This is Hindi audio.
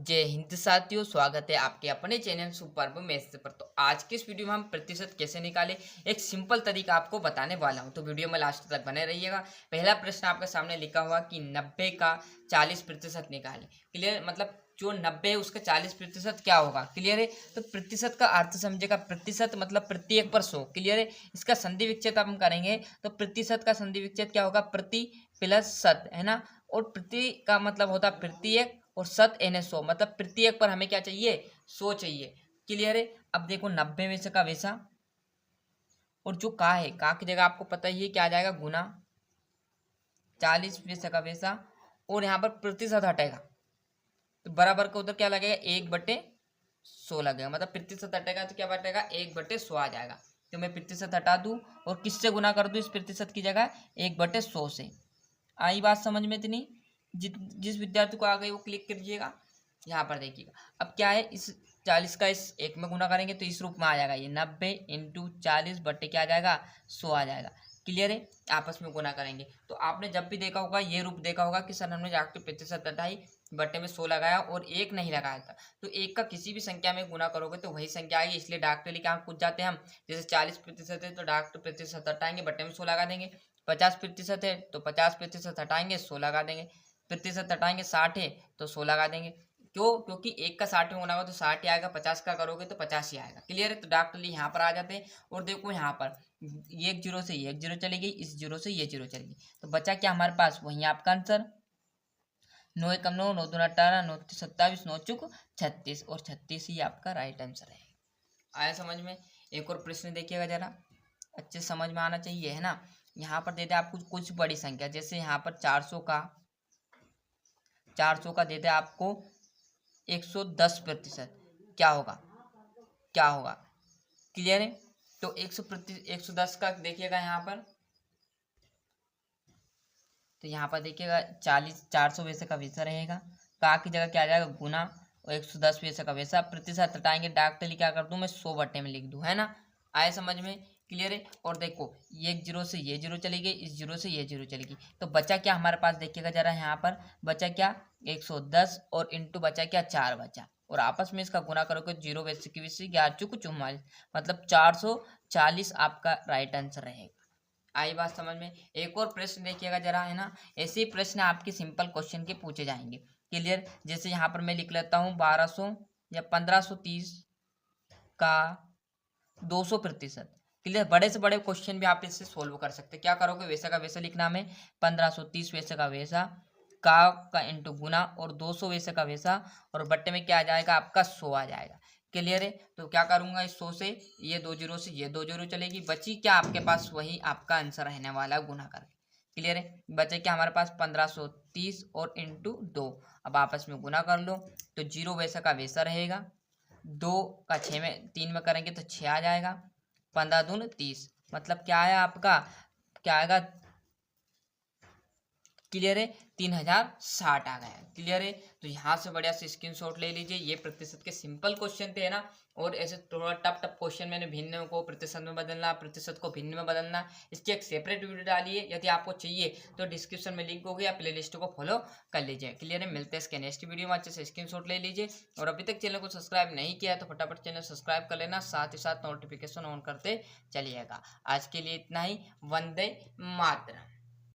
जय हिंद साथियों, स्वागत है आपके अपने चैनल सुपर्ब मैथ्स पर। तो आज की इस वीडियो में हम प्रतिशत कैसे निकाले एक सिंपल तरीका आपको बताने वाला हूं, तो वीडियो में लास्ट तक बने रहिएगा। पहला प्रश्न आपके सामने लिखा हुआ कि 90 का 40% निकाले। क्लियर, मतलब जो 90 है उसका 40% क्या होगा। क्लियर है। तो प्रतिशत का अर्थ समझेगा, प्रतिशत मतलब प्रति एक पर 100। क्लियर है। इसका संधि विच्छेद हम करेंगे तो प्रतिशत का संधि विच्छेद क्या होगा, प्रति प्लस शत, है ना। और प्रति का मतलब होता है प्रति एक, और शत यानी 100, मतलब प्रति एक पर हमें क्या चाहिए, 100 चाहिए। क्लियर है। अब देखो 90 में से का वैसा, और जो का है, का की जगह आपको पता ही है क्या आ जाएगा, गुना 40 में से का वैसा, और यहाँ पर प्रतिशत हटेगा तो बराबर का उधर क्या लगेगा, 1/100 लगेगा। मतलब प्रतिशत हटेगा तो क्या बटेगा, 1/100 आ जाएगा। तो मैं प्रतिशत हटा दूं और किससे गुना कर दूं इस प्रतिशत की जगह, 1/100 से। आई बात समझ में इतनी। जिस विद्यार्थी को आ गई वो क्लिक करिएगा। यहाँ पर देखिएगा अब क्या है, इस 40 का इस एक में गुना करेंगे तो इस रूप में आ जाएगा, ये 90 × 40 बट्टे क्या आ जाएगा, 100 आ जाएगा। क्लियर है। आपस में गुना करेंगे तो आपने जब भी देखा होगा, ये रूप देखा होगा कि सर हमने जाके प्रतिशत हटाई, बट्टे में 100 लगाया और एक नहीं लगाया था। तो एक का किसी भी संख्या में गुना करोगे तो वही संख्या आएगी, इसलिए डायरेक्टली क्या पूछ जाते हैं हम। जैसे 40% है तो डायरेक्ट प्रतिशत हटाएंगे, बट्टे में 100 लगा देंगे। 50% है तो 50% हटाएंगे, 100 लगा देंगे। प्रतिशत हटाएंगे, 60 है तो 100 लगा देंगे। क्यों, क्योंकि एक का 60 में गुना होगा तो 60 ही आएगा, 50 का करोगे तो 50 ही आएगा। क्लियर है। तो डायरेक्टली यहाँ पर आ जाते हैं। और देखो यहाँ पर ये एक जीरो से ये एक जीरो चली गई, इस जीरो से ये जीरो चली गई, तो बचा क्या हमारे पास, वही आपका आंसर। 9 एकम 9, 9 दूना 18, 9 27, 9 चुक 36, और 36 ही आपका राइट आंसर है। आया समझ में। एक और प्रश्न देखिएगा जरा, अच्छे समझ में आना चाहिए, है ना। यहाँ पर देते आपको कुछ बड़ी संख्या, जैसे यहाँ पर 400 का देते आपको 110%, क्या होगा, क्या होगा। क्लियर है। तो 110 का देखिएगा यहाँ पर, तो यहाँ पर देखिएगा 400 वैसे का वैसा रहेगा, का की जगह क्या आ जाएगा, गुना, और 110 वैसे का वैसा। प्रतिशत हटाएंगे, डायरेक्टली क्या कर दूं मैं, 100 बट्टे में लिख दूं, है ना। आए समझ में। क्लियर है। और देखो ये एक जीरो से ये जीरो चली गई, इस जीरो से ये जीरो चली गई, तो बचा क्या हमारे पास, देखिएगा जरा यहाँ पर बचा क्या, 110, और इंटू बचा क्या, 4 बचा, और आपस में इसका गुना करोगे, जीरो वैसे की वैसे 11 चुक 44, मतलब 440 आपका राइट आंसर रहेगा। आई बात समझ में। एक और प्रश्न देखिएगा जरा, है ना। ऐसे ही प्रश्न आपके सिंपल क्वेश्चन के पूछे जाएंगे। क्लियर। जैसे यहाँ पर मैं लिख लेता हूँ 1200 या 1530 का 200%। क्लियर। बड़े से बड़े क्वेश्चन भी आप इससे सोल्व कर सकते हैं। क्या करोगे, वैसा का वैसा लिखना में, 1530 वैसे का वैसा, का इंटू गुना, और 200 वैसे का वैसा, और बट्टे में क्या आ जाएगा आपका, 100 आ जाएगा। क्लियर है। तो क्या करूंगा, इस 100 से ये 2 जीरो से ये 2 जीरो चलेगी, बची क्या आपके पास, वही आपका आंसर रहने वाला गुना करके। क्लियर है। बचे क्या हमारे पास, 1530 और इंटू 2। अब आपस में गुना कर लो तो जीरो वैसा का वैसा रहेगा, 2 का 6 में 3 में करेंगे तो 6 आ जाएगा, 15 दून 30, मतलब क्या आया आपका, क्या आएगा। क्लियर है। 3060 आ गया। क्लियर है। तो यहाँ से बढ़िया से स्क्रीनशॉट ले लीजिए। ये प्रतिशत के सिंपल क्वेश्चन थे, है ना। और ऐसे थोड़ा टफ टफ क्वेश्चन मैंने भिन्न को प्रतिशत में बदलना, प्रतिशत को भिन्न में बदलना, इसकी एक सेपरेट वीडियो डाली है। यदि आपको चाहिए तो डिस्क्रिप्शन में लिंक होगी, आप प्ले लिस्ट को फॉलो कर लीजिए। क्लियर है। मिलते हैं इसके नेक्स्ट वीडियो में। अच्छे से स्क्रीनशॉट ले लीजिए, और अभी तक चैनल को सब्सक्राइब नहीं किया है तो फटाफट चैनल सब्सक्राइब कर लेना, साथ ही साथ नोटिफिकेशन ऑन करते चलिएगा। आज के लिए इतना ही। वंदे मातरम।